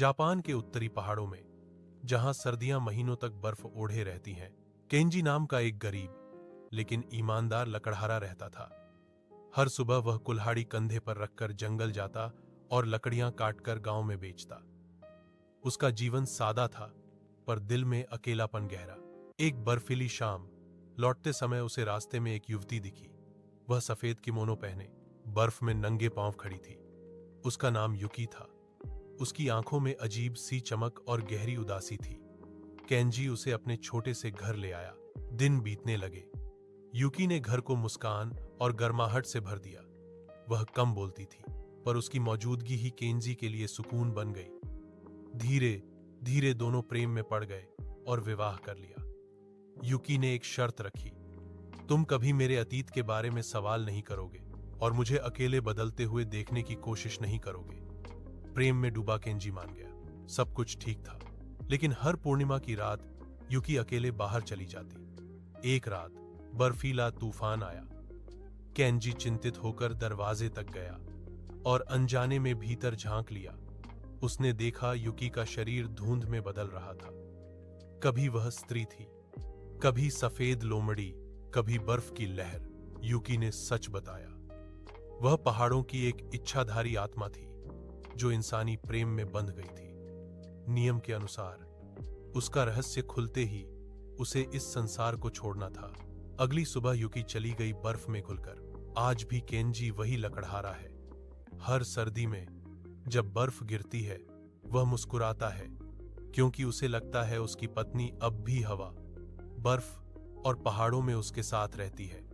Japan के उत्तरी पहाड़ों में, जहां सर्दियां महीनों तक बर्फ ओढ़े रहती हैं, केंजी नाम का एक गरीब लेकिन ईमानदार लकड़हारा रहता था। हर सुबह वह कुल्हाड़ी कंधे पर रखकर जंगल जाता और लकड़ियां काटकर गांव में बेचता। उसका जीवन सादा था, पर दिल में अकेलापन गहरा। एक बर्फीली शाम लौटते समय उसे रास्ते में एक युवती दिखी। वह सफेद किमोनो पहने बर्फ में नंगे पांव खड़ी थी। उसका नाम युकी था। उसकी आंखों में अजीब सी चमक और गहरी उदासी थी। केंजी उसे अपने छोटे से घर ले आया। दिन बीतने लगे। युकी ने घर को मुस्कान और गर्माहट से भर दिया। वह कम बोलती थी, पर उसकी मौजूदगी ही केंजी के लिए सुकून बन गई। धीरे धीरे दोनों प्रेम में पड़ गए और विवाह कर लिया। युकी ने एक शर्त रखी, तुम कभी मेरे अतीत के बारे में सवाल नहीं करोगे और मुझे अकेले बदलते हुए देखने की कोशिश नहीं करोगे। प्रेम में डूबा केंजी मान गया। सब कुछ ठीक था, लेकिन हर पूर्णिमा की रात युकी अकेले बाहर चली जाती। एक रात बर्फीला तूफान आया। केंजी चिंतित होकर दरवाजे तक गया और अनजाने में भीतर झांक लिया। उसने देखा युकी का शरीर धुंध में बदल रहा था। कभी वह स्त्री थी, कभी सफेद लोमड़ी, कभी बर्फ की लहर। युकी ने सच बताया, वह पहाड़ों की एक इच्छाधारी आत्मा थी जो इंसानी प्रेम में बंध गई थी। नियम के अनुसार उसका रहस्य खुलते ही उसे इस संसार को छोड़ना था। अगली सुबह युकी चली गई बर्फ में घुलकर। आज भी केंजी वही लकड़हारा है। हर सर्दी में जब बर्फ गिरती है, वह मुस्कुराता है, क्योंकि उसे लगता है उसकी पत्नी अब भी हवा, बर्फ और पहाड़ों में उसके साथ रहती है।